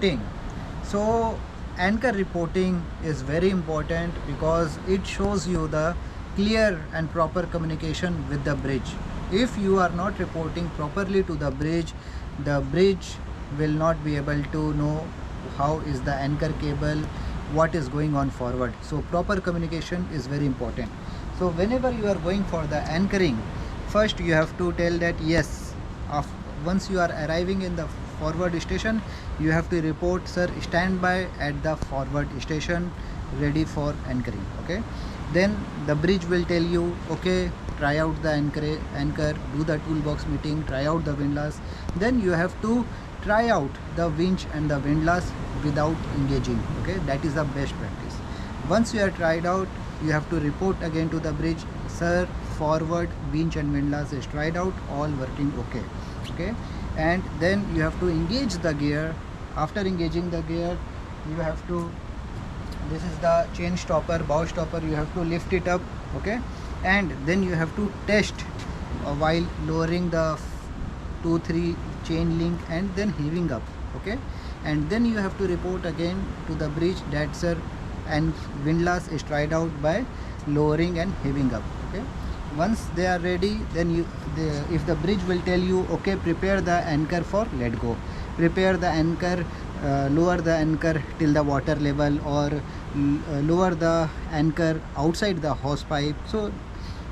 reporting. So anchor reporting is very important because it shows you the clear and proper communication with the bridge. If you are not reporting properly to the bridge will not be able to know how is the anchor cable, what is going on forward. So proper communication is very important. So whenever you are going for the anchoring, first you have to tell that yes, once you are arriving in the forward station, you have to report, sir, stand by at the forward station ready for anchoring. Okay, then the bridge will tell you, okay, try out the anchor, do the toolbox meeting, try out the windlass. Then you have to try out the winch and the windlass without engaging. Okay, that is the best practice. Once you are tried out, you have to report again to the bridge, sir, forward winch and windlass is tried out, all working okay. Okay, and then you have to engage the gear. After engaging the gear, you have to, this is the chain stopper, bow stopper, you have to lift it up. Okay, and then you have to test while lowering the 2-3 chain link and then heaving up. Okay, and then you have to report again to the bridge that, sir, and windlass is tried out by lowering and heaving up. Okay, once they are ready, then if the bridge will tell you, okay, prepare the anchor for let go, prepare the anchor, lower the anchor till the water level, or lower the anchor outside the hose pipe. So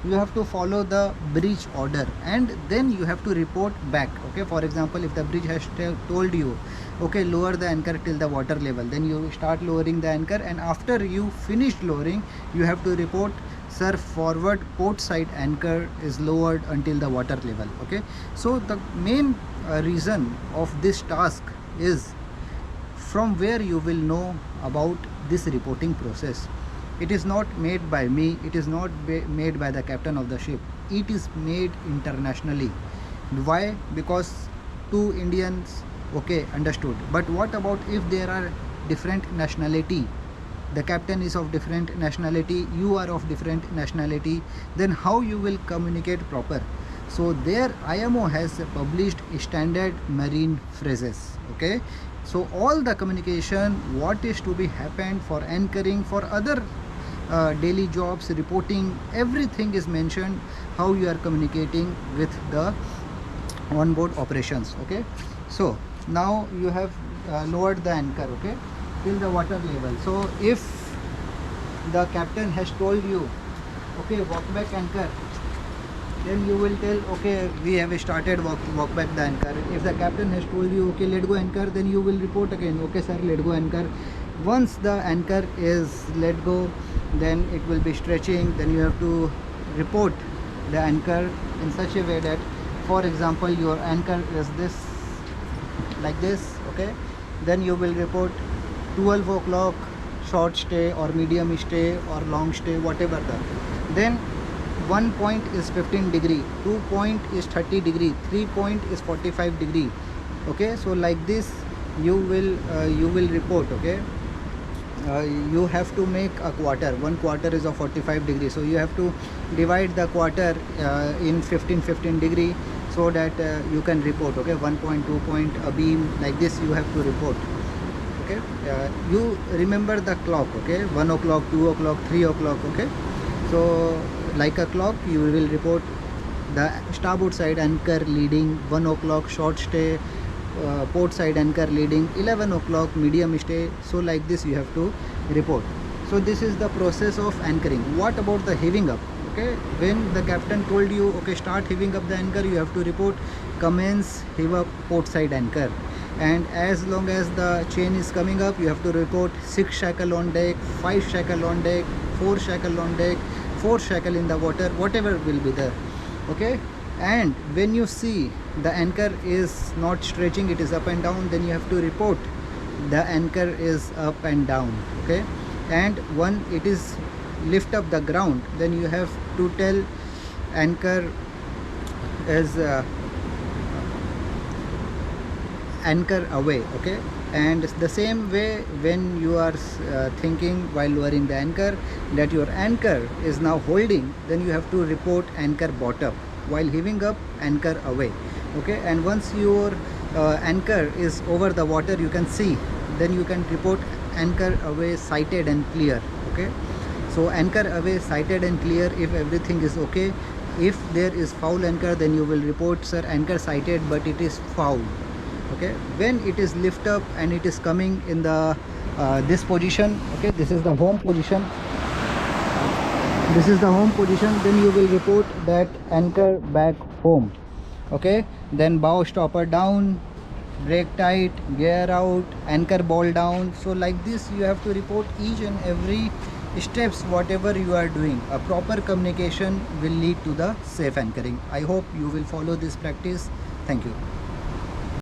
you have to follow the bridge order and then you have to report back. Okay, for example, if the bridge has told you, okay, lower the anchor till the water level, then you start lowering the anchor, and after you finished lowering, you have to report, sir, forward port side anchor is lowered until the water level. Okay, so the main reason of this task is from where you will know about this reporting process. It is not made by me, it is not made by the captain of the ship, it is made internationally. Why? Because two Indians, okay, understood, but what about if there are different nationality, the captain is of different nationality, you are of different nationality, then how you will communicate proper? So there IMO has published standard marine phrases. Okay, so all the communication what is to be happened for anchoring, for other daily jobs, reporting, everything is mentioned, how you are communicating with the onboard operations. Okay, so now you have lowered the anchor, okay, till the water level. So if the captain has told you, okay, walk back anchor, then you will tell, okay, we have started walk back the anchor. If the captain has told you, okay, let go anchor, then you will report again, okay, sir, let go anchor. Once the anchor is let go, then it will be stretching, then you have to report the anchor in such a way that, for example, your anchor is this, like this. Okay, then you will report 12 o'clock short stay or medium stay or long stay, whatever the, then 1 point is 15 degree, 2 point is 30 degree, 3 point is 45 degree. Okay, so like this you will report. Okay, you have to make a quarter, 1 quarter is of 45 degree, so you have to divide the quarter in 15 degree, so that you can report. Okay, 1 point, 2 point, a beam, like this you have to report. Okay, you remember the clock. Okay, 1 o'clock, 2 o'clock, 3 o'clock. Okay, so like a clock you will report the starboard side anchor leading 1 o'clock short stay, port side anchor leading 11 o'clock medium stay. So like this you have to report. So this is the process of anchoring. What about the heaving up? Okay, when the captain told you, okay, start heaving up the anchor, you have to report commence heave up port side anchor, and as long as the chain is coming up, you have to report 6 shackle on deck, 5 shackle on deck, 4 shackle on deck, 4 shackle in the water, whatever will be there. Okay, and when you see the anchor is not stretching, it is up and down, then you have to report the anchor is up and down. Okay, and when it is lift up the ground, then you have to tell anchor is anchor away. Okay, and the same way when you are thinking while lowering the anchor that your anchor is now holding, then you have to report anchor bottom, while heaving up anchor away. Okay, and once your anchor is over the water, you can see then you can report anchor away sighted and clear. Okay, so anchor away sighted and clear if everything is okay. If there is foul anchor, then you will report, sir, anchor sighted but it is foul. Okay, when it is lift up and it is coming in the this position, okay, this is the home position, then you will report that anchor back home. Okay, then bow stopper down, brake tight, gear out, anchor ball down. So like this you have to report each and every steps whatever you are doing. A proper communication will lead to the safe anchoring. I hope you will follow this practice. Thank you.